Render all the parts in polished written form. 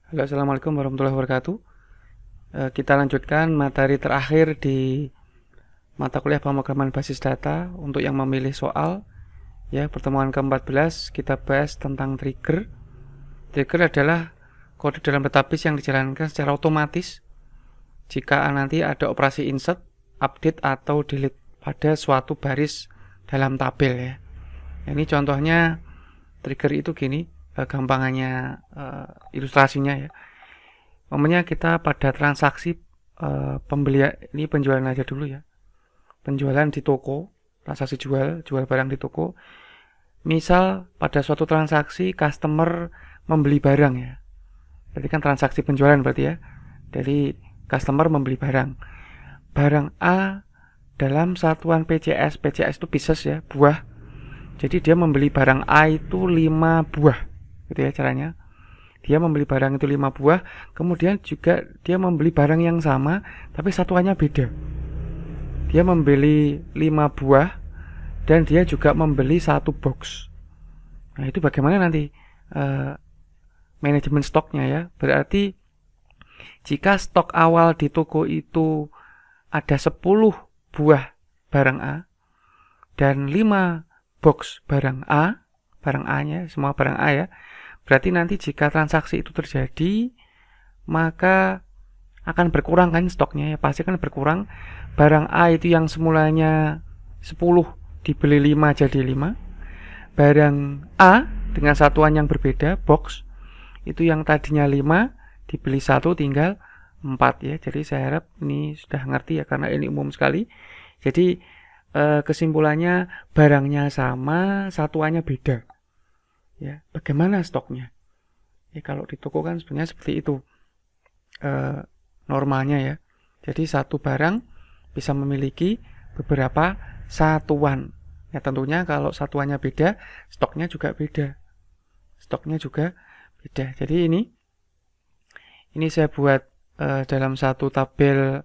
Halo, assalamualaikum warahmatullahi wabarakatuh. Kita lanjutkan materi terakhir di mata kuliah pemrograman basis data untuk yang memilih soal. Ya, pertemuan ke-14 kita bahas tentang trigger. Trigger adalah kode dalam database yang dijalankan secara otomatis jika nanti ada operasi insert, update atau delete pada suatu baris dalam tabel ya. Ini contohnya trigger itu gini, gampangannya ilustrasinya ya. Umpamanya kita pada transaksi pembelian, ini penjualan aja dulu ya. Penjualan di toko, transaksi jual barang di toko. Misal pada suatu transaksi customer membeli barang ya. Berarti kan transaksi penjualan berarti ya. Dari customer membeli barang. Barang A dalam satuan PCS. PCS itu pieces ya, buah. Jadi dia membeli barang A itu 5 buah. Gitu ya caranya. Dia membeli barang itu 5 buah, kemudian juga dia membeli barang yang sama tapi satuannya beda. Dia membeli 5 buah dan dia juga membeli 1 box. Nah, itu bagaimana nanti manajemen stoknya ya. Berarti jika stok awal di toko itu ada 10 buah barang A dan 5 box barang A, barang A-nya, semua barang A ya. Berarti nanti jika transaksi itu terjadi, maka akan berkurang kan stoknya ya, pasti akan berkurang. Barang A itu yang semulanya 10 dibeli 5 jadi 5. Barang A dengan satuan yang berbeda, box, itu yang tadinya 5 dibeli 1 tinggal 4 ya. Jadi saya harap ini sudah ngerti ya, karena ini umum sekali. Jadi kesimpulannya barangnya sama, satuannya beda. Ya, bagaimana stoknya? Ya, kalau di toko kan sebenarnya seperti itu normalnya ya. Jadi satu barang bisa memiliki beberapa satuan. Ya tentunya kalau satuannya beda, stoknya juga beda. Stoknya juga beda. Jadi ini saya buat dalam satu tabel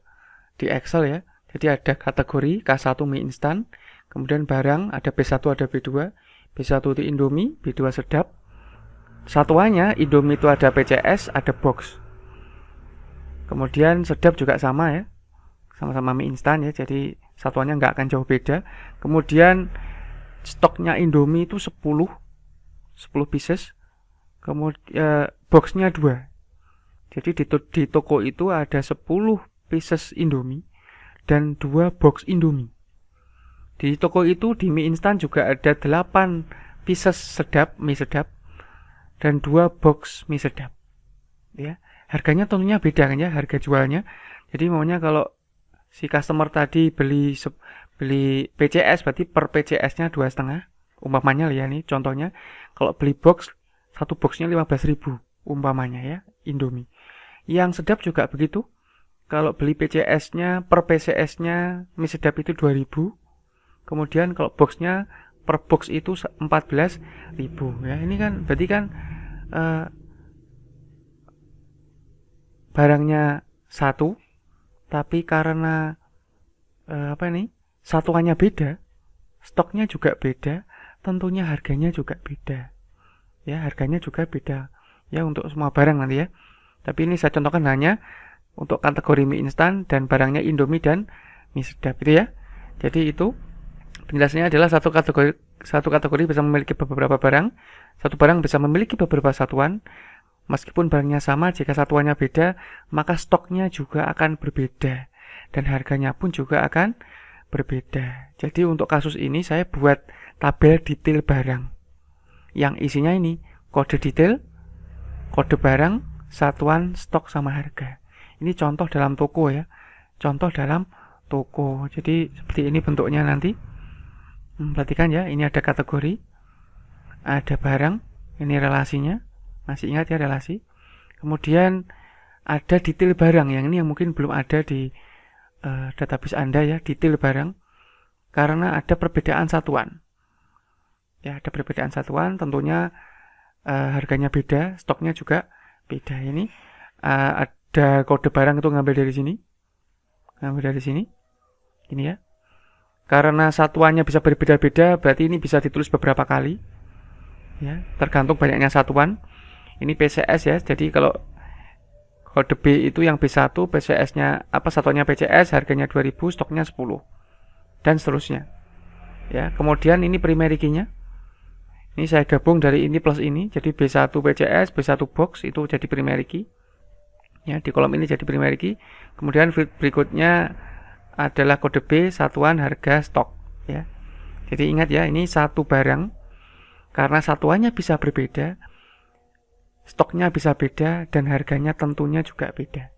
di Excel ya. Jadi ada kategori K1 mie instan, kemudian barang ada B1 ada B2, B1 itu Indomie, B2 sedap. Satuannya Indomie itu ada PCS, ada box. Kemudian sedap juga sama ya, sama-sama mie instan ya, jadi satuannya nggak akan jauh beda. Kemudian stoknya Indomie itu 10 pieces, kemudian boxnya 2. Jadi di toko itu ada 10 pieces Indomie dan 2 box Indomie. Di toko itu di mie instan juga ada 8 pieces sedap, mie sedap, dan 2 box mie sedap. Ya, harganya tentunya beda kan ya, harga jualnya. Jadi maunya kalau si customer tadi beli PCS berarti per PCS-nya 2,5. Umpamanya ya nih contohnya, kalau beli box, satu boxnya 15.000 umpamanya ya, Indomie. Yang sedap juga begitu. Kalau beli PCS-nya per PCS-nya mie sedap itu 2.000. Kemudian kalau boxnya per box itu 14.000 ya. Ini kan berarti kan barangnya satu, tapi karena satuannya beda, stoknya juga beda, tentunya harganya juga beda. Ya, harganya juga beda. Ya, untuk semua barang nanti ya. Tapi ini saya contohkan hanya untuk kategori mie instan dan barangnya Indomie dan mie sedap itu ya. Jadi itu penjelasannya adalah satu kategori bisa memiliki beberapa barang, satu barang bisa memiliki beberapa satuan. Meskipun barangnya sama, jika satuannya beda, maka stoknya juga akan berbeda dan harganya pun juga akan berbeda. Jadi untuk kasus ini saya buat tabel detail barang yang isinya ini kode detail, kode barang, satuan, stok sama harga. Ini contoh dalam toko ya. Contoh dalam toko. Jadi seperti ini bentuknya nanti. Perhatikan ya, ini ada kategori, ada barang, ini relasinya. Masih ingat ya relasi. Kemudian ada detail barang, yang ini yang mungkin belum ada di database Anda ya, detail barang. Karena ada perbedaan satuan. Ya, ada perbedaan satuan, tentunya harganya beda, stoknya juga beda. Ini ada kode barang itu ngambil dari sini. Ini ya. Karena satuannya bisa berbeda-beda, berarti ini bisa ditulis beberapa kali. Ya, tergantung banyaknya satuan. Ini PCS ya. Jadi kalau kode B itu yang B1, PCS-nya satuannya PCS, harganya 2000, stoknya 10 dan seterusnya. Ya, kemudian ini primary key-nya. Ini saya gabung dari ini plus ini, jadi B1 PCS, B1 box itu jadi primary key. Ya, di kolom ini jadi primary key. Kemudian berikutnya adalah kode B, satuan harga stok, ya. Jadi ingat ya, ini satu barang karena satuannya bisa berbeda, stoknya bisa beda, dan harganya tentunya juga beda.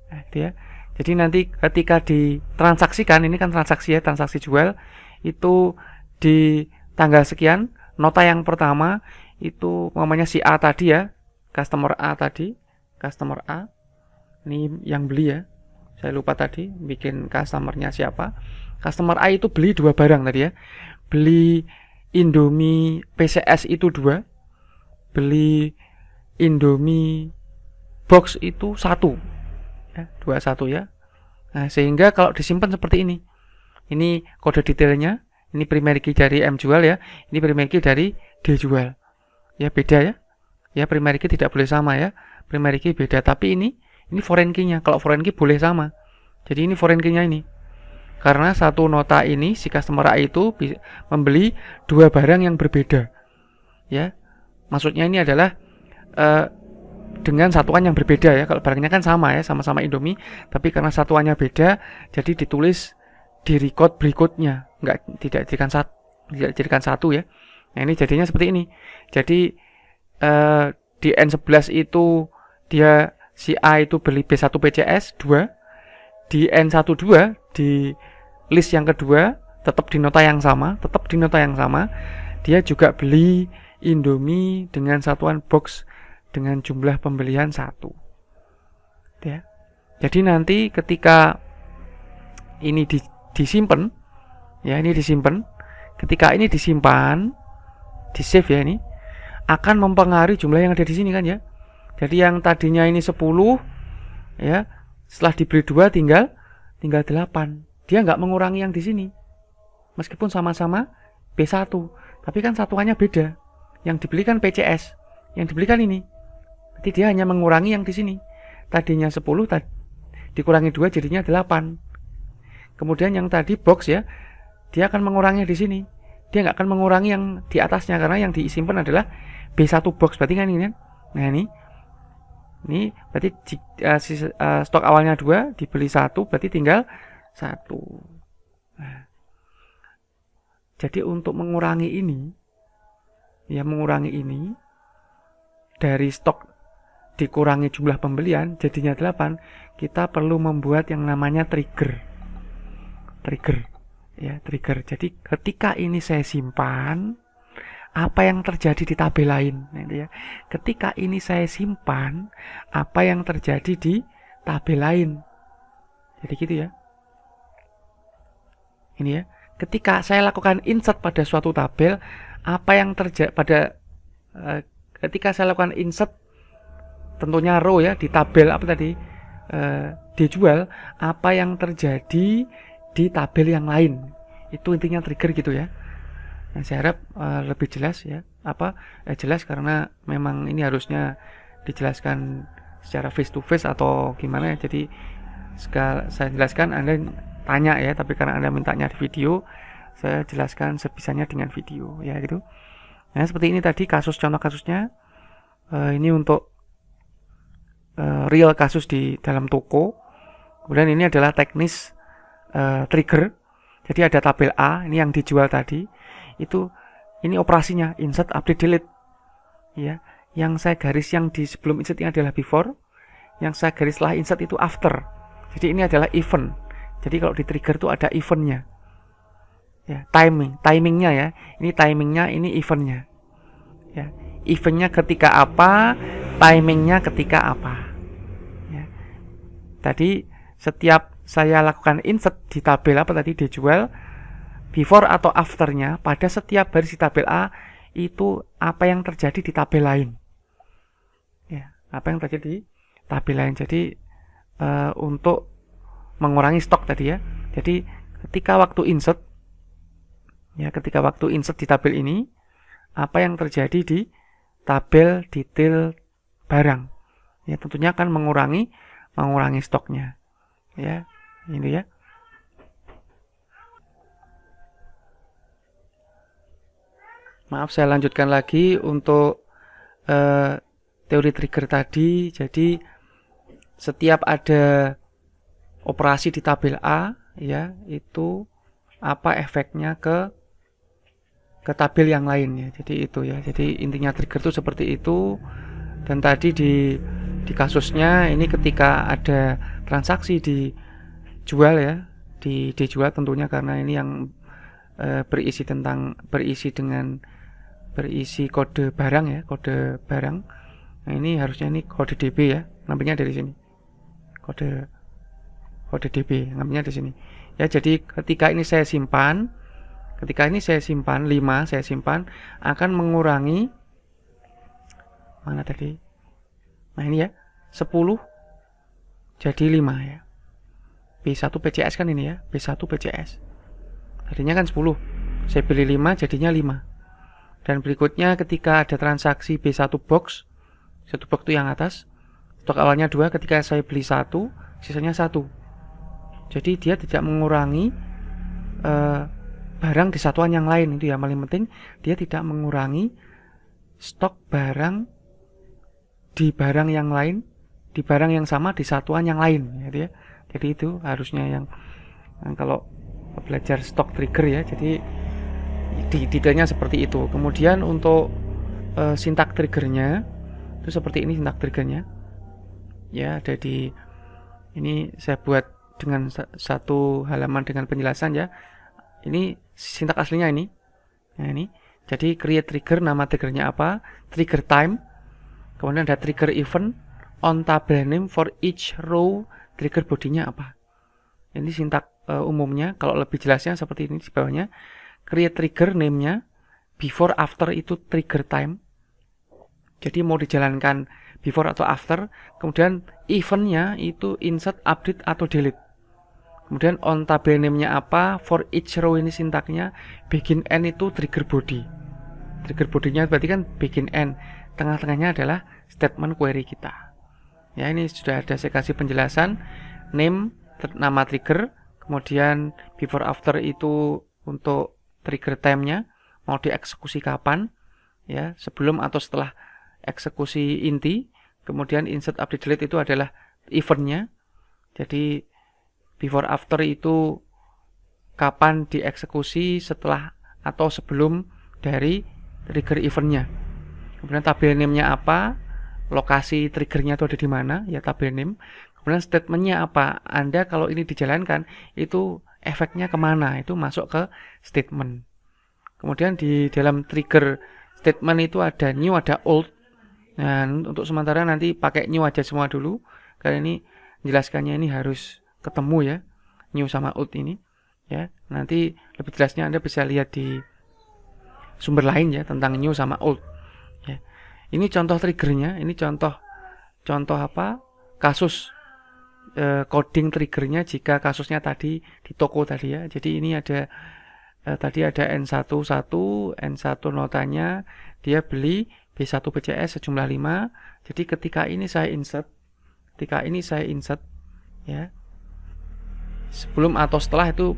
Nah, itu ya. Jadi nanti ketika ditransaksikan, ini kan transaksi ya, transaksi jual, itu di tanggal sekian, nota yang pertama itu namanya si A tadi ya, customer A tadi, customer A, ini yang beli ya, saya lupa tadi bikin customernya siapa. Customer A itu beli 2 barang tadi ya, beli Indomie PCS itu 2, beli Indomie box itu 1 ya, 21 ya. Nah, sehingga kalau disimpan seperti ini kode detailnya, ini primary key dari M jual ya, ini primary key dari D jual ya, beda ya. Ya, primary key tidak boleh sama ya, primary key beda, tapi ini foreign key-nya. Kalau foreign key boleh sama, jadi ini foreign key-nya ini, karena satu nota ini si customer A itu membeli 2 barang yang berbeda ya. Maksudnya ini adalah dengan satuan yang berbeda ya. Kalau barangnya kan sama ya, sama-sama Indomie, tapi karena satuannya beda, jadi ditulis di record berikutnya, tidak dijadikan satu ya. Nah, ini jadinya seperti ini. Jadi di N11 itu dia si A itu beli B1 PCS 2, di N12 di list yang kedua tetap di nota yang sama, dia juga beli Indomie dengan satuan box dengan jumlah pembelian 1 ya. Jadi nanti ketika ini disimpan ya, ini disimpan, ketika ini disimpan di save ya, ini akan mempengaruhi jumlah yang ada di sini kan ya. Jadi yang tadinya ini 10 ya, setelah dibeli 2 tinggal 8. Dia nggak mengurangi yang di sini, meskipun sama-sama B1, tapi kan satuannya beda. Yang dibeli kan PCS, yang dibeli kan ini. Berarti dia hanya mengurangi yang di sini. Tadinya 10 dikurangi 2 jadinya 8. Kemudian yang tadi box ya, dia akan mengurangi di sini. Dia nggak akan mengurangi yang di atasnya, karena yang disimpan adalah B1 box. Berarti kan ini kan. Nah, ini berarti stok awalnya 2, dibeli 1, berarti tinggal 1. Nah, jadi untuk mengurangi ini ya, dari stok dikurangi jumlah pembelian jadinya 8, kita perlu membuat yang namanya trigger ya, trigger. Jadi ketika ini saya simpan, apa yang terjadi di tabel lain ya. Ketika ini saya simpan, apa yang terjadi di tabel lain. Jadi gitu ya. Ini ya, ketika saya lakukan insert pada suatu tabel, apa yang terjadi ketika saya lakukan insert, tentunya row ya, di tabel dijual, apa yang terjadi di tabel yang lain. Itu intinya trigger gitu ya. Nah, saya harap lebih jelas ya. Jelas karena memang ini harusnya dijelaskan secara face to face atau gimana ya. Jadi saya jelaskan, Anda tanya ya, tapi karena Anda mintanya di video, saya jelaskan sebisanya dengan video ya gitu. Nah, seperti ini tadi contoh kasusnya. Ini untuk real kasus di dalam toko. Kemudian ini adalah teknis trigger. Jadi ada tabel A, ini yang dijual tadi. Ini operasinya insert, update, delete. Ya, yang saya garis yang di sebelum insert ini adalah before, yang saya garis setelah insert itu after. Jadi ini adalah event. Jadi kalau di trigger itu ada eventnya. Ya, timingnya ya. Ini timingnya, ini eventnya. Ya, eventnya ketika apa, timingnya ketika apa. Ya. Tadi setiap saya lakukan insert di tabel dijual, before atau afternya pada setiap baris di tabel A itu apa yang terjadi di tabel lain. Ya, apa yang terjadi di tabel lain. Jadi untuk mengurangi stok tadi ya. Jadi ketika waktu insert di tabel ini, apa yang terjadi di tabel detail barang. Ya tentunya akan mengurangi stoknya. Ya, ini ya. Maaf, saya lanjutkan lagi untuk teori trigger tadi. Jadi setiap ada operasi di tabel A, ya, itu apa efeknya ke tabel yang lain ya. Jadi itu ya. Jadi intinya trigger itu seperti itu. Dan tadi di kasusnya ini ketika ada transaksi dijual ya, dijual tentunya karena ini yang berisi kode barang ya, kode barang. Nah, ini harusnya ini kode DB ya, ngambilnya dari sini. Kode DB ngambilnya di sini. Ya, jadi ketika ini saya simpan 5 saya simpan akan mengurangi mana tadi? Nah, ini ya, 10 jadi 5 ya. B1 PCS kan ini ya, B1 PCS. Tadinya kan 10. Saya pilih 5 jadinya 5. Dan berikutnya ketika ada transaksi B1 box, satu box itu yang atas, stok awalnya 2, ketika saya beli 1, sisanya 1. Jadi dia tidak mengurangi barang di satuan yang lain. Itu yang paling penting, dia tidak mengurangi stok barang di barang yang lain, di barang yang sama di satuan yang lain gitu ya. Jadi itu harusnya yang kalau belajar stock trigger ya. Jadi detailnya seperti itu. Kemudian untuk sintak triggernya itu seperti ini sintak triggernya. Ya, ada di ini saya buat dengan satu halaman dengan penjelasan ya. Ini sintak aslinya ini. Nah, ini. Jadi create trigger, nama triggernya apa? Trigger time. Kemudian ada trigger event, on table name for each row, trigger bodinya apa. Ini sintak umumnya. Kalau lebih jelasnya seperti ini di bawahnya. Create trigger name-nya, before after itu trigger time. Jadi mau dijalankan before atau after. Kemudian event-nya itu insert, update atau delete. Kemudian on table name-nya apa, for each row ini sintaknya, begin end itu trigger body. Trigger body-nya berarti kan begin end. Tengah-tengahnya adalah statement query kita. Ya, ini sudah ada saya kasih penjelasan. Name, nama trigger. Kemudian before after itu untuk trigger time-nya. Mau dieksekusi kapan. Ya, sebelum atau setelah eksekusi inti. Kemudian insert, update, delete itu adalah event-nya. Jadi before after itu kapan dieksekusi, setelah atau sebelum dari trigger event-nya. Kemudian tabel name-nya apa, lokasi triggernya itu ada di mana, ya tabel name. Kemudian statement-nya apa, Anda kalau ini dijalankan itu efeknya kemana, itu masuk ke statement. Kemudian di dalam trigger statement itu ada new, ada old. Nah, untuk sementara nanti pakai new aja semua dulu, karena ini menjelaskannya ini harus ketemu ya, new sama old ini. Ya, nanti lebih jelasnya Anda bisa lihat di sumber lain ya tentang new sama old. Ya. Ini contoh triggernya, ini contoh apa? Kasus coding triggernya jika kasusnya tadi di toko tadi ya. Jadi ini ada tadi ada N11, N1 notanya dia beli B1 PCS sejumlah 5. Jadi ketika ini saya insert ya. Sebelum atau setelah itu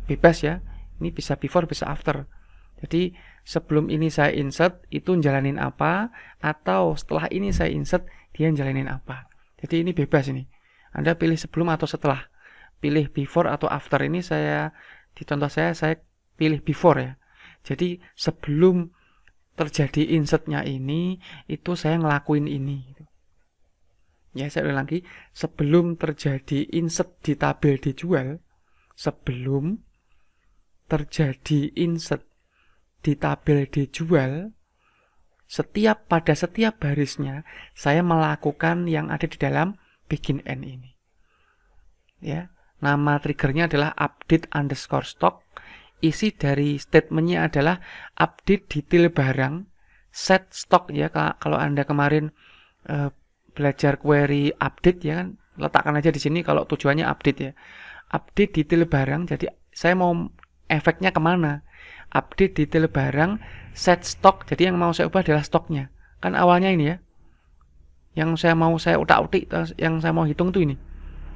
bebas ya. Ini bisa before, bisa after. Jadi sebelum ini saya insert itu jalanin apa, atau setelah ini saya insert dia jalanin apa. Jadi ini bebas ini. Anda pilih sebelum atau setelah. Pilih before atau after. Ini saya di contoh saya pilih before ya. Jadi sebelum terjadi insertnya ini itu saya ngelakuin ini. Ya, saya ulang lagi. Sebelum terjadi insert di tabel dijual, sebelum terjadi insert di tabel dijual, pada setiap barisnya saya melakukan yang ada di dalam begin end ini. Ya, nama triggernya adalah update underscore stock. Isi dari statementnya adalah update detail barang, set stock ya. Kalau Anda kemarin belajar query update ya kan, letakkan aja di sini kalau tujuannya update ya. Update detail barang. Jadi saya mau efeknya kemana? Update detail barang, set stock. Jadi yang mau saya ubah adalah stoknya. Kan awalnya ini ya. Yang saya utak-utik, yang saya mau hitung tuh ini.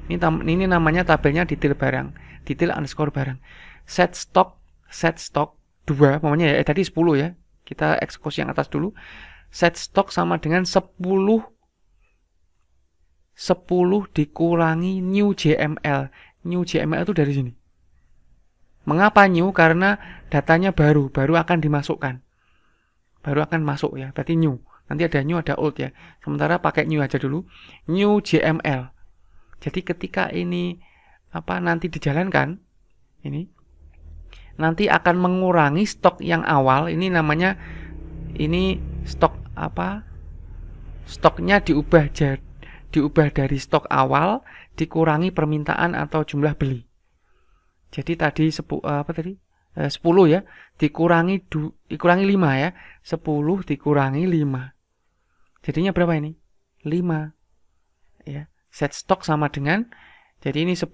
Ini namanya tabelnya detail barang, detail underscore barang. Set stock 2, namanya ya, tadi 10 ya. Kita eksekusi yang atas dulu. Set stock sama dengan 10 dikurangi new JML. New JML itu dari sini. Mengapa new? Karena datanya baru akan dimasukkan. Baru akan masuk ya, berarti new. Nanti ada new, ada old ya. Sementara pakai new aja dulu. New JML. Jadi ketika ini nanti dijalankan, ini nanti akan mengurangi stok yang awal. Ini namanya stok stoknya diubah dari stok awal dikurangi permintaan atau jumlah beli. Jadi tadi 10 ya, dikurangi 5 ya. 10 dikurangi 5. Jadinya berapa ini? 5. Ya. Set stok sama dengan, jadi ini 10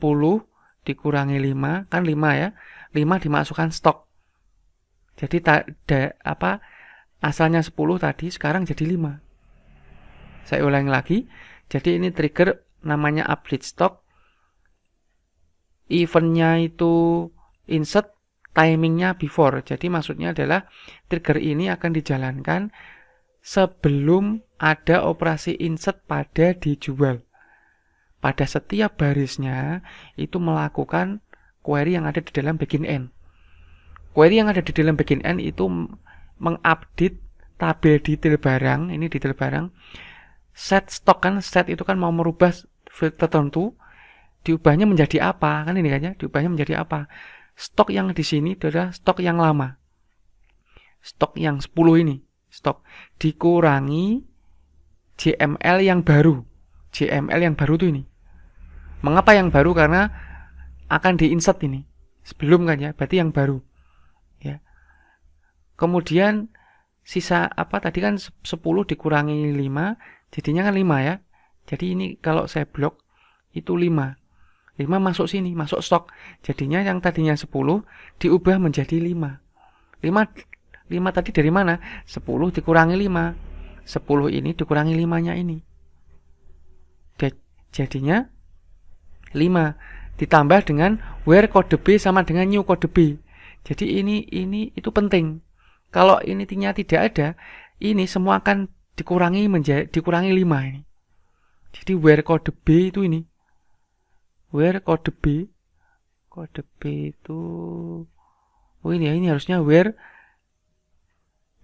dikurangi 5, kan 5 ya. 5 dimasukkan stok. Jadi asalnya 10 tadi, sekarang jadi 5. Saya ulangi lagi. Jadi ini trigger namanya update stock. Eventnya itu insert, timingnya before. Jadi maksudnya adalah trigger ini akan dijalankan sebelum ada operasi insert pada dijual. Pada setiap barisnya itu melakukan query yang ada di dalam bagian N. Query yang ada di dalam bagian N itu mengupdate tabel detail barang. Ini detail barang. Set stock kan, set itu kan mau merubah field tertentu, diubahnya menjadi apa? Kan ini kan ya, diubahnya menjadi apa? Stok yang di sini adalah stok yang lama. Stok yang 10 ini, stok dikurangi JML yang baru. JML yang baru tuh ini. Mengapa yang baru? Karena akan diinsert ini. Sebelum kan ya, berarti yang baru. Ya. Kemudian sisa tadi kan 10 dikurangi 5, jadinya kan 5 ya. Jadi ini kalau saya blok itu 5. 5 masuk sini, masuk stok. Jadinya yang tadinya 10 diubah menjadi 5. 5 tadi dari mana? 10 dikurangi 5. 10 ini dikurangi 5-nya ini. Jadinya 5 ditambah dengan where kode B sama dengan new kode B. Jadi ini itu penting. Kalau ini tidak ada, ini semua akan dikurangi 5 ini. Jadi where kode B itu ini. Where kode B itu ini harusnya where,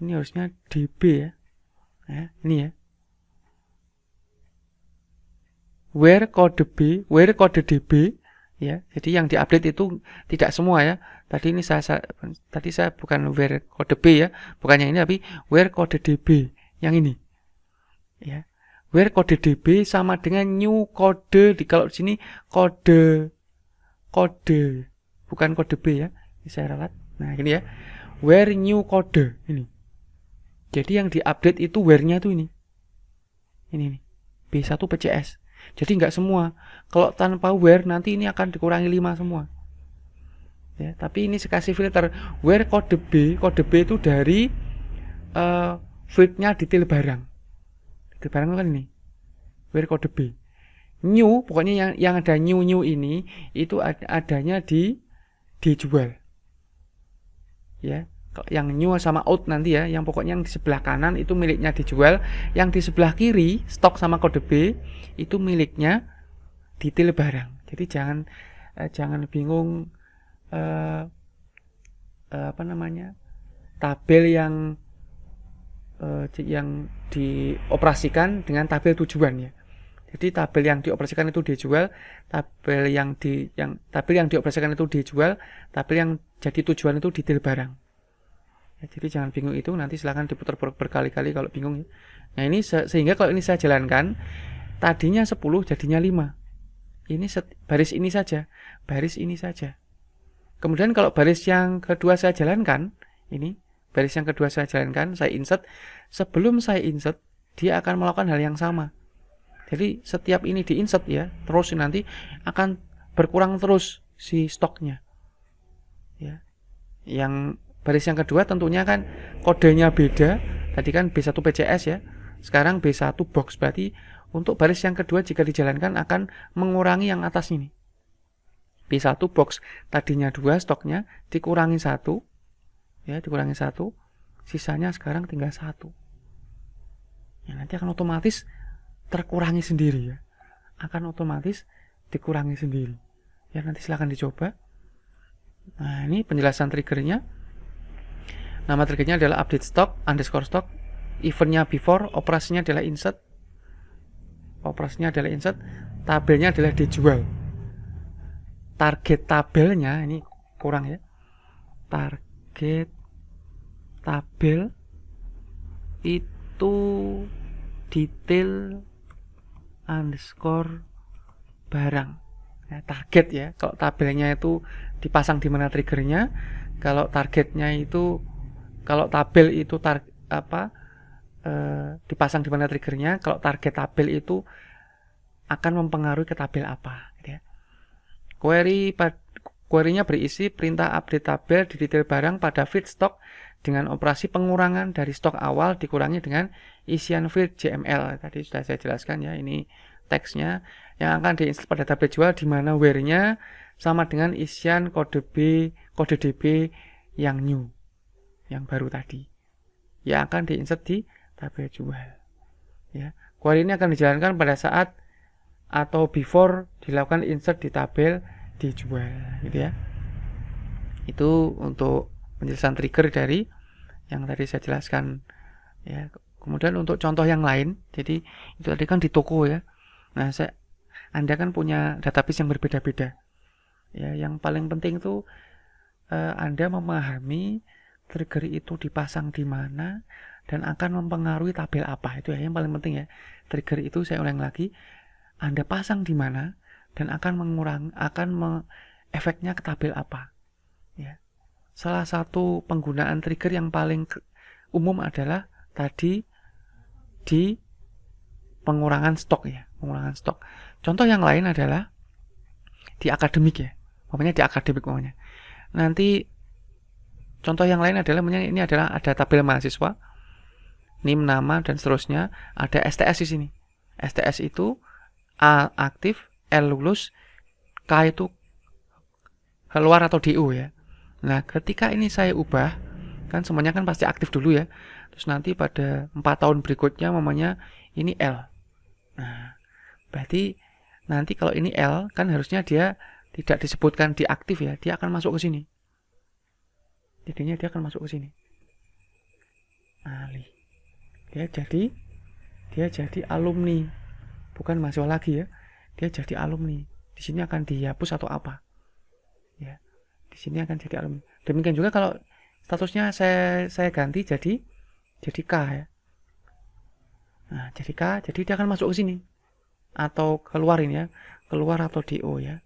ini harusnya DB ya. Ini ya. Where kode B, where kode DB ya. Jadi yang diupdate itu tidak semua ya. Tadi saya bukan where kode B ya, bukan yang ini, tapi where kode DB yang ini. Ya. Where kode DB sama dengan new kode, kalau di sini kode bukan kode B ya. Ini saya ralat. Nah, ini ya. Where new kode ini. Jadi yang diupdate itu where-nya tuh ini. Ini nih. B1 PCS. Jadi enggak semua. Kalau tanpa where nanti ini akan dikurangi 5 semua. Ya, tapi ini saya kasih filter where kode B itu dari fieldnya detail barang. Detail barang kan ini. Where kode B. New, pokoknya yang ada new ini itu adanya di dijual. Ya. Yang new sama out nanti ya, yang pokoknya yang di sebelah kanan itu miliknya dijual, yang di sebelah kiri stok sama kode B itu miliknya detail barang. Jadi jangan bingung tabel yang dioperasikan dengan tabel tujuan ya. Jadi tabel yang dioperasikan itu dijual, tabel yang dioperasikan itu dijual, tabel yang jadi tujuan itu detail barang. Ya, jadi jangan bingung itu, nanti silahkan diputar berkali-kali kalau bingung. Nah ini sehingga kalau ini saya jalankan, tadinya 10 jadinya 5. Ini baris ini saja. Kemudian kalau baris yang kedua saya jalankan, saya insert. Sebelum saya insert, dia akan melakukan hal yang sama. Jadi setiap ini di insert ya, terus nanti akan berkurang terus si stoknya. Ya. Yang baris yang kedua tentunya kan kodenya beda. Tadi kan B1 PCS ya. Sekarang B1 box, berarti Untuk baris yang kedua jika dijalankan akan mengurangi yang atas ini. B1 box tadinya 2 stoknya dikurangi 1. Ya, dikurangi 1. Sisanya sekarang tinggal 1. Ya, nanti akan otomatis terkurangi sendiri ya. Akan otomatis dikurangi sendiri. Ya, nanti silahkan dicoba. Nah, ini penjelasan triggernya. Nama triggernya adalah update stock underscore stock. Eventnya before, operasinya adalah insert. Tabelnya adalah dijual. Target tabelnya ini kurang ya. Target tabel itu detail underscore barang. Ya, target ya. Kalau tabelnya itu dipasang di mana triggernya. Kalau targetnya itu, kalau tabel itu dipasang di mana triggernya. Kalau target tabel itu akan mempengaruhi ke tabel apa gitu ya. Query-nya berisi perintah update tabel di detail barang pada feed stock dengan operasi pengurangan dari stok awal dikurangi dengan isian feed JML. Tadi sudah saya jelaskan ya, ini teksnya yang akan diinsert pada tabel jual di mana where-nya sama dengan isian kode DB yang new, yang baru tadi, yang akan diinsert di tabel jual. Ya, query ini akan dijalankan pada saat atau before dilakukan insert di tabel dijual, gitu ya. Itu untuk penjelasan trigger dari yang tadi saya jelaskan. Ya, kemudian untuk contoh yang lain, jadi itu tadi kan di toko ya. Nah, Anda kan punya database yang berbeda-beda. Ya, yang paling penting itu Anda memahami trigger itu dipasang di mana dan akan mempengaruhi tabel apa. Itu ya yang paling penting ya. Trigger itu saya ulang lagi, Anda pasang di mana dan akan efeknya ke tabel apa. Ya. Salah satu penggunaan trigger yang paling umum adalah tadi di pengurangan stok ya, pengurangan stok. Contoh yang lain adalah di akademik ya. Di akademik namanya. Nanti contoh yang lain adalah ini adalah ada tabel mahasiswa, NIM, nama dan seterusnya, ada STS di sini. STS itu A aktif, L lulus, K itu keluar atau DO ya. Nah, ketika ini saya ubah, kan semuanya kan pasti aktif dulu ya. Terus nanti pada 4 tahun berikutnya mamanya ini L. Nah, berarti nanti kalau ini L kan harusnya dia tidak disebutkan di aktif ya, dia akan masuk ke sini. Jadinya dia akan masuk ke sini. Alih. Dia jadi alumni. Bukan mahasiswa lagi ya. Dia jadi alumni. Di sini akan dihapus atau apa? Ya. Di sini akan jadi alumni. Demikian juga kalau statusnya saya ganti jadi K ya. Nah, jadi K, jadi dia akan masuk ke sini. Atau keluarin ya. Keluar atau DO ya.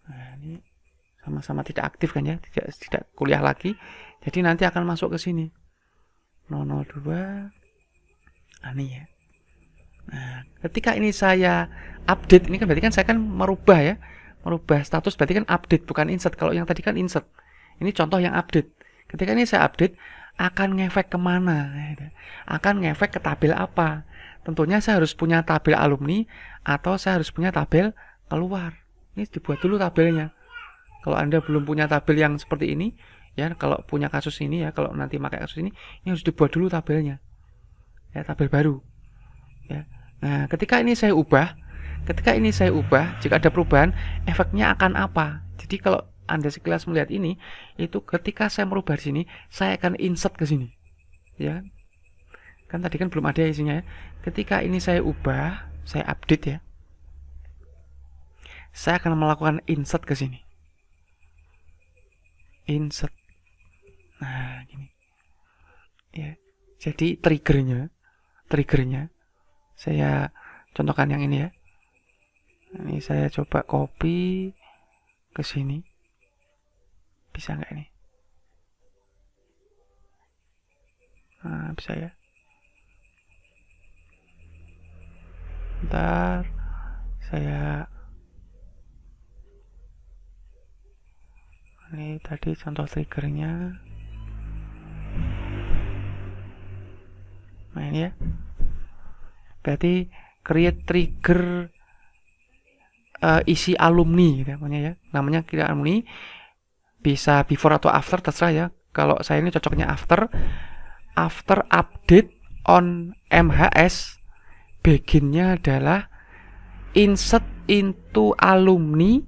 Nah, ini sama-sama tidak aktif kan ya, tidak kuliah lagi. Jadi nanti akan masuk ke sini. 002 ini ya. Nah, ketika ini saya update, ini kan berarti kan saya kan merubah ya. Merubah status berarti kan update bukan insert. Kalau yang tadi kan insert. Ini contoh yang update. Ketika ini saya update akan ngefek kemana? Akan ngefek ke tabel apa? Tentunya saya harus punya tabel alumni atau saya harus punya tabel keluar. Ini dibuat dulu tabelnya. Kalau Anda belum punya tabel yang seperti ini, ya kalau punya kasus ini ya, kalau nanti pakai kasus ini harus dibuat dulu tabelnya. Ya, tabel baru. Ya. Nah, ketika ini saya ubah, jika ada perubahan, efeknya akan apa? Jadi kalau Anda sekilas melihat ini, itu ketika saya merubah di sini, saya akan insert ke sini. Ya. Kan tadi kan belum ada isinya ya. Ketika ini saya ubah, saya update ya. Saya akan melakukan insert ke sini. Insert. Nah, gini. Ya. Jadi triggernya saya contohkan yang ini ya. Ini saya coba copy ke sini. Bisa nggak ini? Nah, bisa ya. Bentar. Ini tadi contoh triggernya. Nah, ini ya. berarti create trigger isi alumni gitu ya. Namanya create alumni, bisa before atau after terserah ya. Kalau saya ini cocoknya after update on MHS, beginnya adalah insert into alumni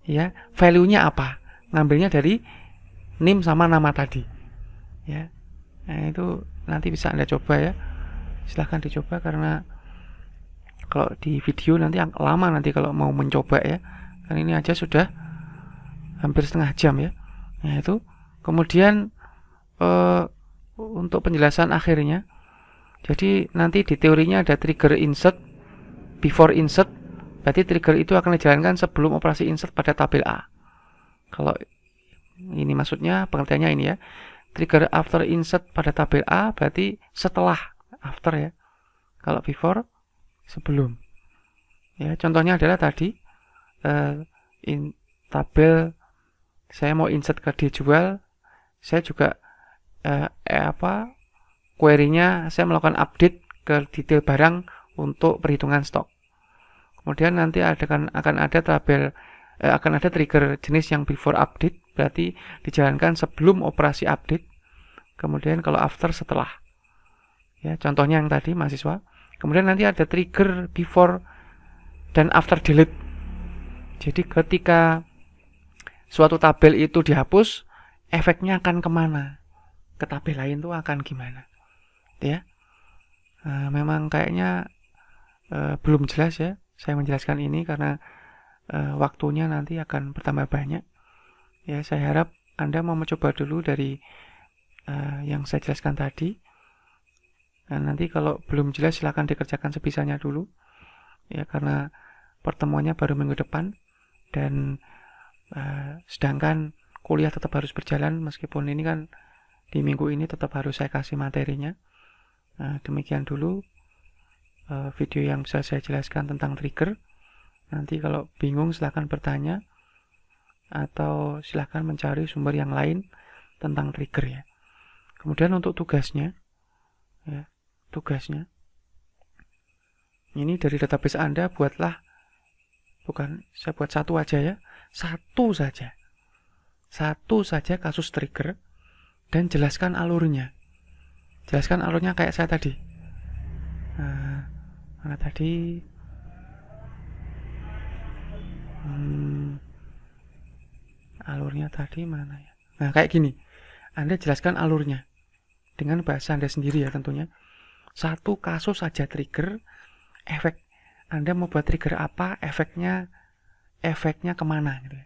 ya, value-nya apa, ngambilnya dari NIM sama nama tadi ya. Nah itu nanti bisa Anda coba ya, silahkan dicoba, karena kalau di video nanti lama nanti kalau mau mencoba ya, kan ini aja sudah hampir setengah jam ya. Nah itu kemudian untuk penjelasan akhirnya, jadi nanti di teorinya ada trigger insert, before insert, berarti trigger itu akan dijalankan sebelum operasi insert pada tabel A. Kalau ini maksudnya pengertiannya ini ya, trigger after insert pada tabel A berarti setelah, after ya. Kalau before, sebelum ya. Contohnya adalah tadi tabel saya mau insert ke dijual, saya juga query-nya saya melakukan update ke detail barang untuk perhitungan stok. Kemudian nanti akan ada tabel akan ada trigger jenis yang before update, berarti dijalankan sebelum operasi update. Kemudian kalau after, setelah ya, contohnya yang tadi mahasiswa. Kemudian nanti ada trigger before dan after delete. Jadi ketika suatu tabel itu dihapus, efeknya akan kemana, ke tabel lain tuh akan gimana ya. Memang kayaknya belum jelas ya saya menjelaskan ini, karena waktunya nanti akan bertambah banyak ya. Saya harap Anda mau mencoba dulu dari yang saya jelaskan tadi. Nanti kalau belum jelas silahkan dikerjakan sebisanya dulu ya, karena pertemuannya baru minggu depan, dan sedangkan kuliah tetap harus berjalan, meskipun ini kan di minggu ini tetap harus saya kasih materinya. Demikian dulu video yang bisa saya jelaskan tentang trigger. Nanti kalau bingung silahkan bertanya, atau silahkan mencari sumber yang lain tentang trigger ya. Kemudian untuk tugasnya ya, ini dari database Anda buatlah, bukan saya buat satu aja ya, satu saja kasus trigger, dan jelaskan alurnya kayak saya tadi. Mana tadi? Alurnya tadi mana ya? Nah kayak gini, Anda jelaskan alurnya dengan bahasa Anda sendiri ya tentunya. Satu kasus saja trigger, efek Anda mau buat trigger apa, efeknya kemana gitu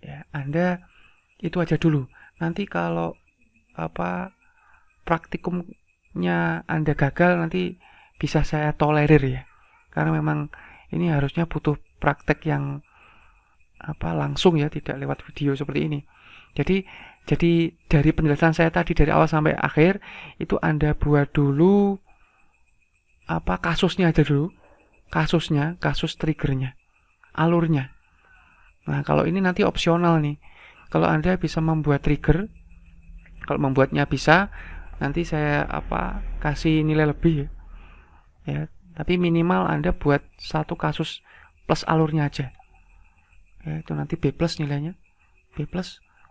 ya. Anda itu aja dulu. Nanti kalau praktikumnya Anda gagal, nanti bisa saya tolerir ya, karena memang ini harusnya butuh praktek yang langsung ya, tidak lewat video seperti ini. Jadi dari penjelasan saya tadi dari awal sampai akhir itu Anda buat dulu kasusnya aja dulu, kasus triggernya, alurnya. Nah kalau ini nanti opsional nih, kalau Anda bisa membuat trigger, kalau membuatnya bisa, nanti saya kasih nilai lebih ya. Tapi minimal Anda buat satu kasus plus alurnya aja ya, itu nanti B+ nilainya, B+.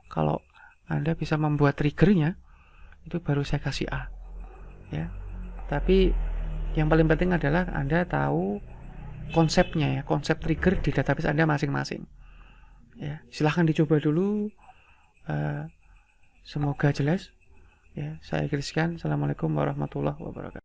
Kalau Anda bisa membuat triggernya, itu baru saya kasih A ya. Tapi yang paling penting adalah Anda tahu konsepnya ya, konsep trigger di database Anda masing-masing ya. Silahkan dicoba dulu, semoga jelas ya. Saya Christian, assalamualaikum warahmatullahi wabarakatuh.